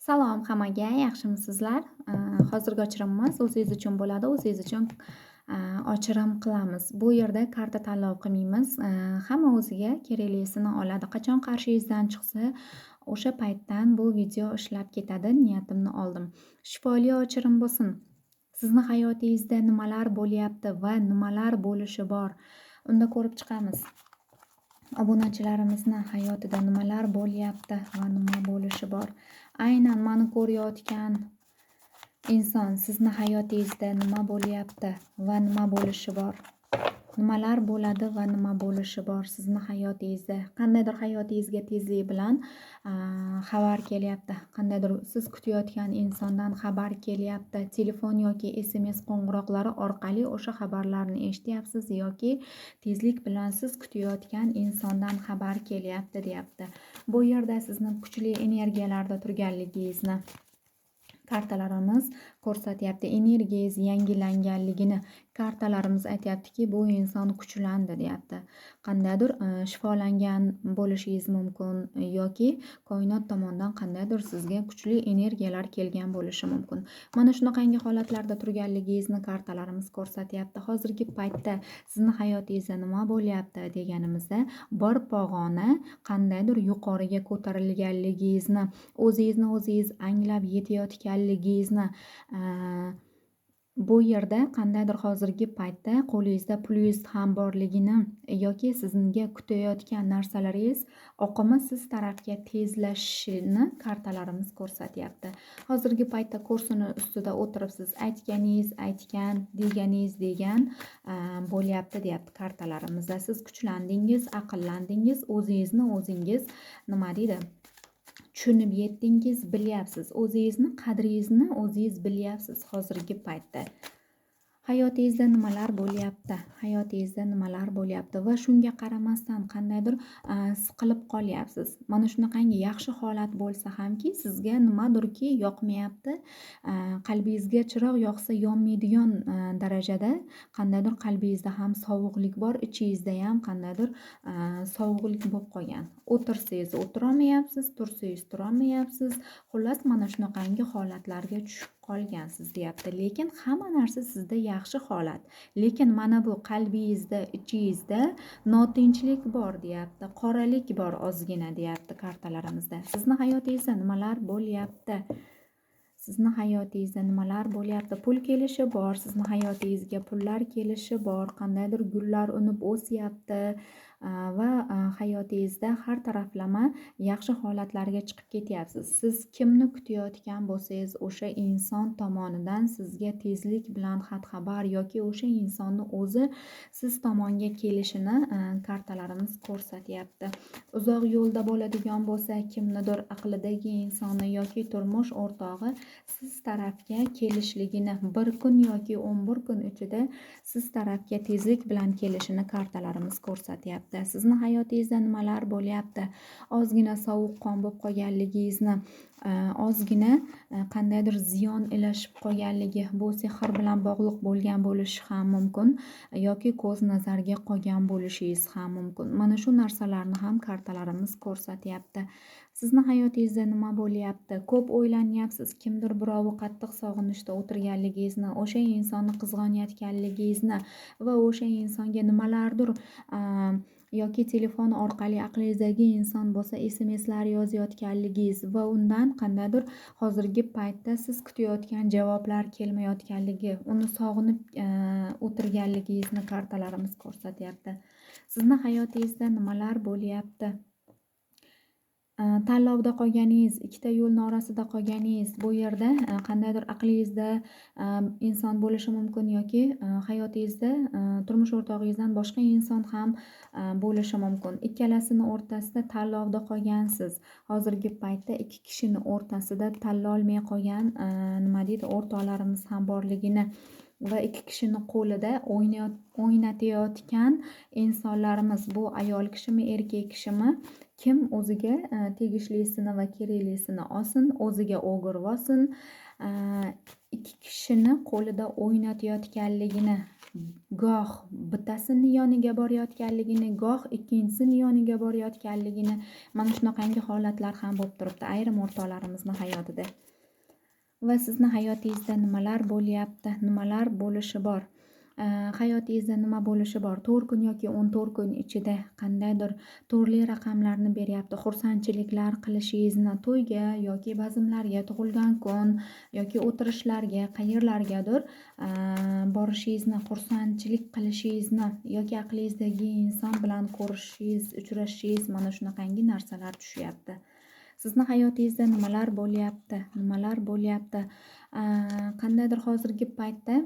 Salom hammaga, yaxshimisizlar? Hozirgi o'chirimimiz o'zingiz uchun bo'ladi. O'zingiz uchun o'chirim qilamiz. Bu yerda karta tanlov qilmaymiz. Hamma o'ziga keraklisini oladi. Qachon qarshingizdan chiqsa, o'sha paytdan bu video ishlab ketadi. Niyatimni oldim. Shifoli o'chirim bo'lsin. Sizni hayotingizda nimalar bo'lyapti va nimalar bo'lishi bor? Unda ko'rib chiqamiz. Obunachilarimizni hayotida nimalar bo'lyapti va nima bo'lishi bor. Aynan meni ko'rayotgan inson sizni hayotingizda nima bo'lyapti va nima bo'lishi bor. Nimalar bo'ladi va nima bo'lishi bor sizni hayotingizda. Qandaydir hayotingizga tezlik bilan xabar kelyapti. Qandaydir siz kutayotgan insondan xabar kelyapti. Telefon yoki SMS qo'ng'iroqlari orqali o'sha xabarlarni eshityapsiz yoki tezlik bilan siz kutayotgan insondan xabar kelyapti deyapti. Bu yerda sizni kuchli energiyalarda turganligingizni kartalarimiz ko'rsatyapti. Energiyangiz yangilanganligini kartalarimiz aytyaptiki, bu inson kuchlandi deyapti. Qandaydir shifolangan bo'lishingiz mumkin yoki koinot tomonidan qandaydir sizga kuchli energiyalar kelgan bo'lishi mumkin. Mana shunaqangi holatlarda turganligingizni kartalarimiz ko'rsatyapti. Hozirgi paytda sizni hayotingizda nima bo'lyapti deganimizda bir pog'ona qandaydir yuqoriga ko'tarilganligingizni, o'zingiz anglab yetayotganligingizni bu yerda qandaydir hozirgi paytda qo'lingizda pulingiz ham borligini yoki sizga kutayotgan narsalaringiz oqimi siz tarafga tezlashishini kartalarimiz ko'rsatyapti. Hozirgi paytda kursini ustida o'tiribsiz, aytganingiz aytgan, deganingiz degan bo'lyapti deyapti kartalarimizda. Siz kuchlandingiz, aqllandingiz, o'zingiz nima deydi? Tushunib yetdingiz, bilyapsiz. O'zingizni qadringizni o'zingiz bilyapsiz hozirgi paytda. Hayotingizda nimalar bo'lyapti? Hayotingizda nimalar bo'lyapti va shunga qaramasdan qandaydir siqilib qolyapsiz. Mana shunaqangi yaxshi holat bo'lsa hamki, sizga nimadirki yoqmayapti. Qalbingizga chiroq yoqsa yonmaydigan darajada qandaydir qalbingizda ham sovuqlik bor, ichingizda ham qandaydir sovuqlik bo'lib qolgan. O'tirsangiz o'tirolmayapsiz, tursangiz turolmayapsiz. Xullas mana shunaqangi holatlarga tushib qolgansiz deyapti. Lekin hamma narsa sizda yaxshi holat. Lekin mana bu qalbingizda, ichingizda notinchlik bor deyapti. Qoralik bor ozgina deyapti kartalarimizda. Sizni hayotingizda nimalar bo'lyapti? Sizni hayotingizda nimalar bo'lyapti? Pul kelishi bor, sizni hayotingizga pullar kelishi bor, qandaydir gullar unib o'syapti va hayotingizda har taraflama yaxshi holatlarga chiqib ketyapsiz. Siz kimni kutayotgan bo'lsangiz, o'sha inson tomonidan sizga tezlik bilan xat-xabar yoki o'sha insonni o'zi siz tomonga kelishini kartalarimiz ko'rsatyapti. Uzoq yo'lda bo'ladigan bo'lsa, kimnidir aqlidagi insoni yoki turmush o'rtog'i siz tarafga kelishligini bir kun yoki 11 kun ichida siz tarafga tezlik bilan kelishini kartalarimiz ko'rsatyapti. Sizni hayotingizda nimalar bo'lyapti? Ozgina sovuqqon bo'lib qolganligingizni, ozgina qandaydir ziyon ilashib qolganligi, bu sehr bilan bog'liq bo'lgan bo'lishi ham mumkin yoki ko'z nazarga qolgan bo'lishingiz ham mumkin. Mana shu narsalarni ham kartalarimiz ko'rsatyapti. Sizni hayotingizda nima bo'lyapti? Ko'p o'ylanyapsiz. Kimdir birovi qattiq sog'inishda o'tirganligingizni, o'sha insonni qizg'onayotganligingizni va o'sha insonga nimalardir yoki telefon orqali aqlingizdagi inson bo'lsa SMSlar yozayotganligingiz va undan qandaydir hozirgi paytda siz kutayotgan javoblar kelmayotganligi, uni sog'inib o'tirganligingizni kartalarimiz ko'rsatyapti. Sizni hayotingizda nimalar bo'lyapti? Tanlovda qolganingiz, ikkita yo'lning orasida qolganingiz, bu yerda qandaydir aqlingizda inson bo'lishi mumkin yoki hayotingizda turmush o'rtog'ingizdan boshqa inson ham bo'lishi mumkin. Ikkalasini o'rtasida tanlovda qolgansiz. Hozirgi paytda ikki kishini o'rtasida tanlolmay qolgan nima deydi, o'rtoqlarimiz ham borligini va ikki kishini qo'lida o'ynatayotgan insonlarimiz, bu ayol kishimi, erkak kishimi, kim o'ziga tegishlisini va keraklisini olsin, o'ziga o'girib olsin, ikki kishini qo'lida o'ynatayotganligini goh bittasini yoniga borayotganligini, goh ikkinchisini yoniga borayotganligini, mana shunaqangi holatlar ham bo'lib turibdi ayrim o'rtoqlarimizni hayotida. Va sizni hayotingizda nimalar bo'lyapti, nimalar bo'lishi bor? Hayotingizda nima bo'lishi bor? 4 kun yoki 14 kun ichida qandaydir turli raqamlarni beryapti. Xursandchiliklar qilishingizni, to'yga yoki bazmlarga, tug'ilgan kun yoki o'tirishlarga, qayerlargadir borishingizni, xursandchilik qilishingizni yoki aqlingizdagi inson bilan ko'rishishingiz, uchrashishingiz, mana shunaqangi narsalar tushyapti. Sizni hayotingizda nimalar bo'lyapti? Nimalar bo'lyapti? Qandaydir hozirgi paytda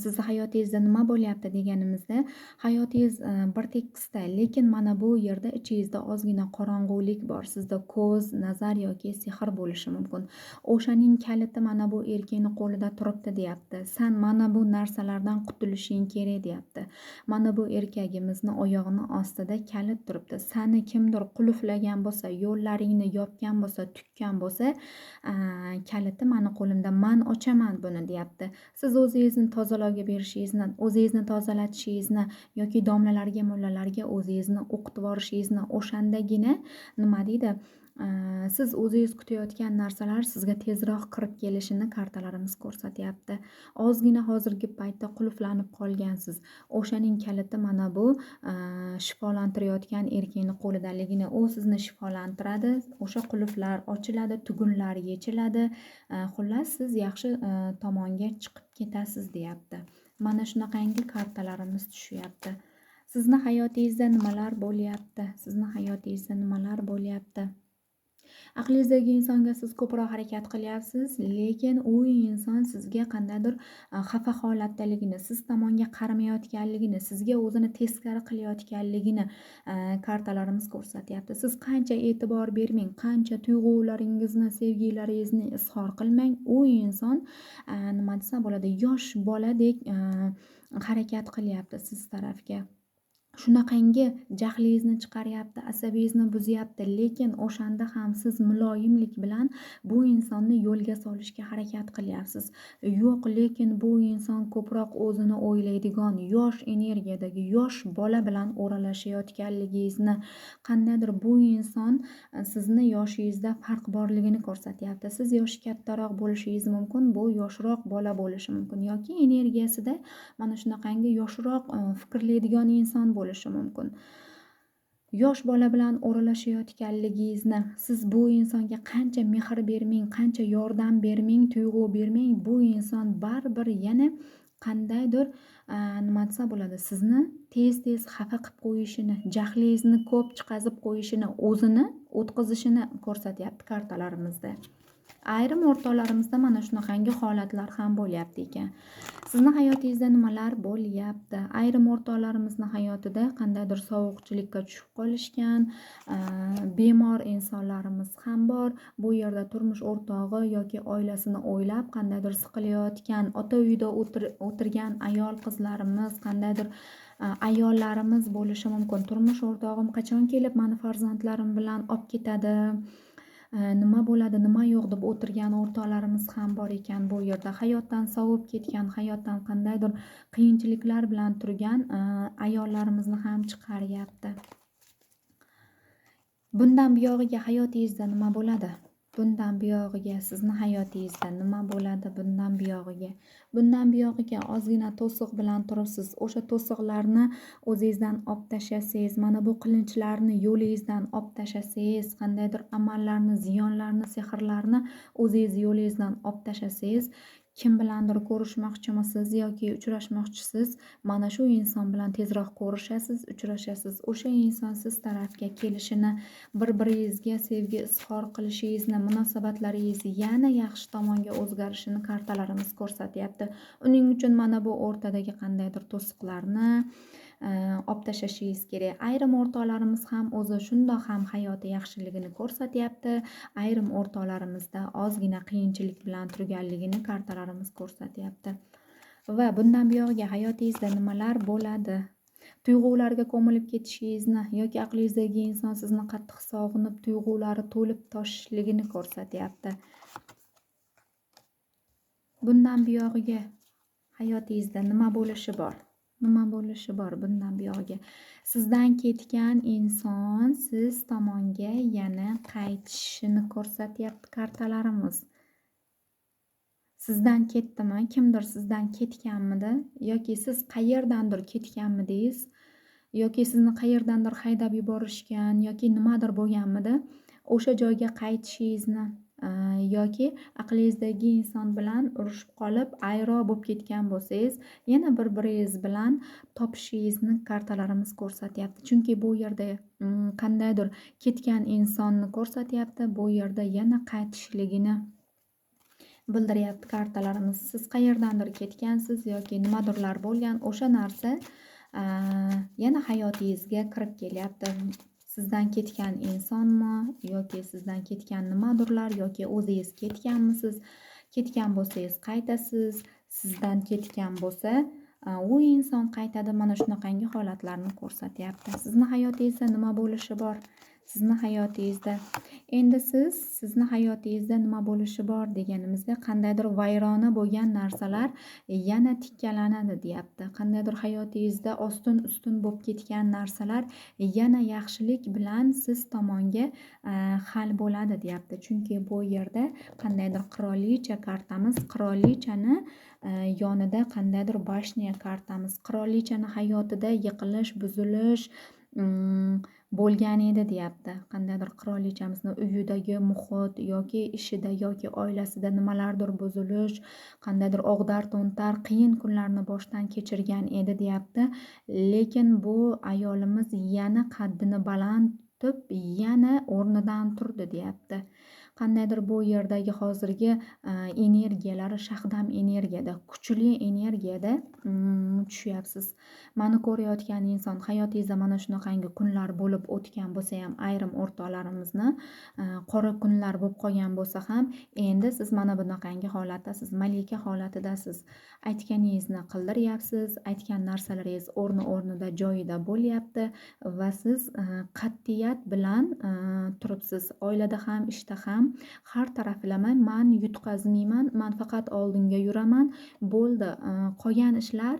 sizni hayotingizda nima bo'lyapti deganimizda, hayotingiz bir tekisda, lekin mana bu yerda ichingizda ozgina qorong'ulik bor. Sizda ko'z, nazar yoki sehr bo'lishi mumkin. O'shaning kaliti mana bu erkakning qo'lida turibdi deyapti. Sen mana bu narsalardan qutulishing kerak deyapti. Mana bu erkagimizni oyog'ini ostida kalit turibdi. Seni kimdir qulflagan bo'lsa, yo'llaringni yopgan bo'lsa, tukkan bo'lsa, kaliti mani qo'limda, men ochaman buni deyapti. Siz o'zingizni tozalowga berishingizni, o'zingizni tozalatishingizni yoki domlalarga, mullalarga o'zingizni o'qitib yuborishingizni, o'shandagina nima deydi, siz o'zingiz kutayotgan narsalar sizga tezroq kirib kelishini kartalarimiz ko'rsatyapti. Ozgina hozirgi paytda qulflanib qolgansiz. O'shaning kaliti mana bu shifolantirayotgan erkakning qo'lidaligini, u sizni shifolantiradi. O'sha qulflar ochiladi, tugunlar yechiladi. Xullas siz yaxshi tomonga chiqib ketasiz deyapti. Mana shunaqangi kartalarimiz tushyapti. Sizni hayotingizda nimalar bo'lyapti? Sizni hayotingizda nimalar bo'lyapti? Aqlingizdagi insonga siz ko'proq harakat qilyapsiz, lekin u inson sizga qandaydir xafa holatdaligini, siz tomonga qaramayotganligini, sizga o'zini teskari qilayotganligini kartalarimiz ko'rsatyapti. Siz qancha e'tibor bermang, qancha tuyg'ularingizni, sevgilaringizni izhor qilmang, u inson nima desa bo'ladi, yosh boladek harakat qilyapti siz tarafga. Shunaqangi jahlingizni chiqaryapti, asabingizni buzyapti, lekin o'shanda ham siz muloyimlik bilan bu insonni yo'lga solishga harakat qilyapsiz. Yo'q, lekin bu inson ko'proq o'zini o'ylaydigan yosh energiyadagi yosh bola bilan o'ralashayotganligingizni, qandaydir bu inson sizni yoshingizda farq borligini ko'rsatyapti. Siz yoshi kattaroq bo'lishingiz mumkin, bu yoshroq bola bo'lishi mumkin yoki energiyasida mana shunaqangi yoshroq fikrlaydigan inson bo'lishi mumkin. Yosh bola bilan o'ralashayotganligingizni, siz bu insonga qancha mehr bermang, qancha yordam bermang, tuyg'u bermang, bu inson baribir yana qandaydir nima desa bo'ladi, sizni tez-tez xafa qilib qo'yishini, jahlingizni ko'p chiqazib qo'yishini, o'zini o'tkazishini ko'rsatyapti kartalarimizda. Ayrim o'rtoqlarimizda mana shunaqangi holatlar ham bo'lyapti ekan. Sizni hayotingizda nimalar bo'lyapti? Ayrim o'rtoqlarimizni hayotida qandaydir sovuqchilikka tushib qolishgan, bemor insonlarimiz ham bor. Bu yerda turmush o'rtog'i yoki oilasini o'ylab qandaydir siqilayotgan, ota uyida o'tirgan ayol qizlarimiz, qandaydir ayollarimiz bo'lishi mumkin. Turmush o'rtog'im qachon kelib meni farzandlarim bilan olib ketadi? Nima bo'ladi, nima yo'q deb o'tirgan o'rtoqlarimiz ham bor ekan. Bu yerda hayotdan sovib ketgan, hayotdan qandaydir qiyinchiliklar bilan turgan ayollarimizni ham chiqaryapti. Bundan buyog'iga hayotingizda nima bo'ladi? Bundan buyog'iga sizni hayotingizda nima bo'ladi? Bundan buyog'iga ozgina to'siq bilan turibsiz. O'sha to'siqlarni o'zingizdan olib tashlasangiz, mana bu qilinchlarni yo'lingizdan olib tashlasangiz, qandaydir amallarni, ziyonlarni, sehrlarni o'zingiz yo'lingizdan olib tashlasangiz, kim bilandir ko'rishmoqchimisiz yoki uchrashmoqchisiz, mana shu inson bilan tezroq ko'rishasiz, uchrashasiz. O'sha inson siz tarafga kelishini, bir-biringizga sevgi izhor qilishingizni, munosabatlaringiz yana yaxshi tomonga o'zgarishini kartalarimiz ko'rsatyapti. Uning uchun mana bu o'rtadagi qandaydir to'siqlarni olib tashlashingiz kerak. Ayrim o'rtoqlarimiz ham o'zi shundoq ham hayoti yaxshiligini ko'rsatyapti. Ayrim o'rtoqlarimizda ozgina qiyinchilik bilan turganligini kartalarimiz ko'rsatyapti. Va bundan buyog'iga hayotingizda nimalar bo'ladi? Tuyg'ularga ko'milib ketishingizni yoki aqlingizdagi inson sizni qattiq sog'inib, tuyg'ulari to'lib toshishligini ko'rsatyapti. Bundan buyog'iga Hayotingizda nima bo'lishi bor? Nima bo'lishi bor bundan buyog'iga? Sizdan ketgan inson siz tomonga yana qaytishini ko'rsatyapti kartalarimiz. Sizdan ketdimi? Kimdir sizdan ketganmidi? Yoki siz qayerdandir ketganmidingiz? Yoki sizni qayerdandir haydab yuborishgan yoki nimadir bo'lganmidi? O'sha joyga qaytishingizni yoki aqlingizdagi inson bilan urushib qolib, ayro bo'lib ketgan bo'lsangiz, yana bir-biringiz bilan topishingizni kartalarimiz ko'rsatyapti. Chunki bu yerda qandaydir ketgan insonni ko'rsatyapti, bu yerda yana qaytishligini bildiryapti kartalarimiz. Siz qayerdandir ketgansiz yoki nimadirlar bo'lgan, o'sha narsa yana hayotingizga kirib kelyapti. Sizdan ketgan insonmi yoki sizdan ketgan nimadirlar yoki o'zingiz ketganmisiz? Ketgan bo'lsangiz qaytasiz, sizdan ketgan bo'lsa u inson qaytadi. Mana shunaqangi holatlarni ko'rsatyapti. Sizni hayotingizda nima bo'lishi bor? Sizni hayotingizda endi sizni hayotingizda nima bo'lishi bor deganimizda qandaydir vayrona bo'lgan narsalar yana tikkalanadi deyapti. Qandaydir hayotingizda ostin-ustun bo'lib ketgan narsalar yana yaxshilik bilan siz tomonga hal bo'ladi deyapti. Chunki bu yerda qandaydir qirolicha kartamiz, qirolichani yonida qandaydir bashnya kartamiz. Qirolichani hayotida yiqilish, buzilish bo'lgan edi deyapti. Qandaydir qirolichamizni uyidagi muhit yoki ishida yoki oilasida nimalardir buzilish, qandaydir og'dar-to'ntar qiyin kunlarni boshdan kechirgan edi deyapti. Lekin bu ayolimiz yana qaddini baland tutib, yana o'rnidan turdi deyapti. Qandaydir bu yerdagi hozirgi energiyalari shahdam energiyada, kuchli energiyada tushyapsiz. Mani ko'rayotgan inson hayotingizda mana shunaqangi kunlar bo'lib o'tgan bo'lsa ham, ayrim o'rtoqlarimizni qora kunlar bo'lib qolgan bo'lsa ham, endi siz mana bunaqangi holatdasiz, malika holatidasiz. Aytganingizni qildiryapsiz, aytgan narsalaringiz o'rnida joyida bo'lyapti va siz qat'iyat bilan turibsiz. Oilada ham, ishda ham har taraflama man yutqazmayman, man faqat oldinga yuraman, bo'ldi, qolgan ishlar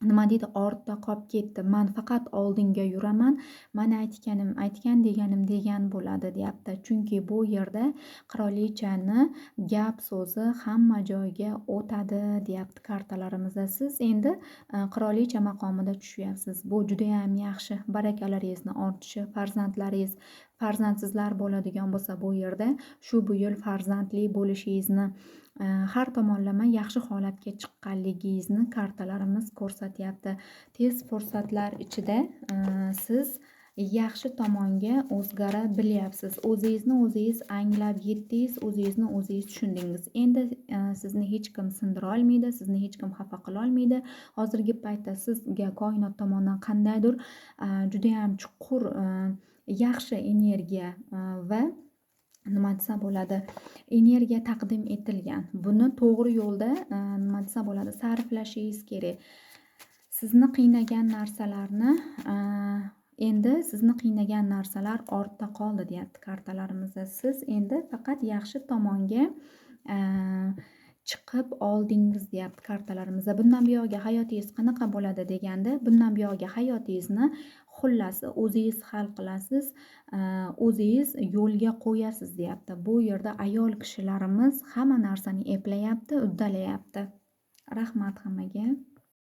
nima deydi, ortda qolib ketdi, man faqat oldinga yuraman, mana aytgan deganim degan bo'ladi deyapti. Chunki bu yerda qirolichani gap so'zi hamma joyga o'tadi deyapti kartalarimizda. Siz endi qirolicha maqomida tushyapsiz. Bu juda ham yaxshi. Barakalaringizni ortishi, farzandsizlar bo'ladigan bo'lsa bu yerda shu bu yil farzandli bo'lishingizni har tomonlama yaxshi holatga chiqqanligingizni kartalarimiz ko'rsatyapti. Tez fursatlar ichida siz yaxshi tomonga o'zgara bilyapsiz. O'zingizni o'zingiz anglab yetdingiz, o'zingizni o'zingiz tushundingiz. Endi sizni hech kim sindira olmaydi, sizni hech kim xafa qila olmaydi. Hozirgi paytda sizga koinot tomonidan qandaydir juda ham chuqur yaxshi energiya va nima desa bo'ladi, energiya taqdim etilgan. Buni to'g'ri yo'lda nima desa bo'ladi, sarflashingiz kerak. Sizni qiynagan narsalar ortda qoldi deyapti kartalarimizda. Siz endi faqat yaxshi tomonga chiqib oldingiz deyapti kartalarimizda. Bundan buyog'iga hayotingiz qanaqa bo'ladi deganda, bundan buyog'iga hayotingizni xullas o'zingiz hal qilasiz, o'zingiz yo'lga qo'yasiz deyapti. Bu yerda ayol kishilarimiz hamma narsani eplayapti, uddalayapti. Rahmat hammaga.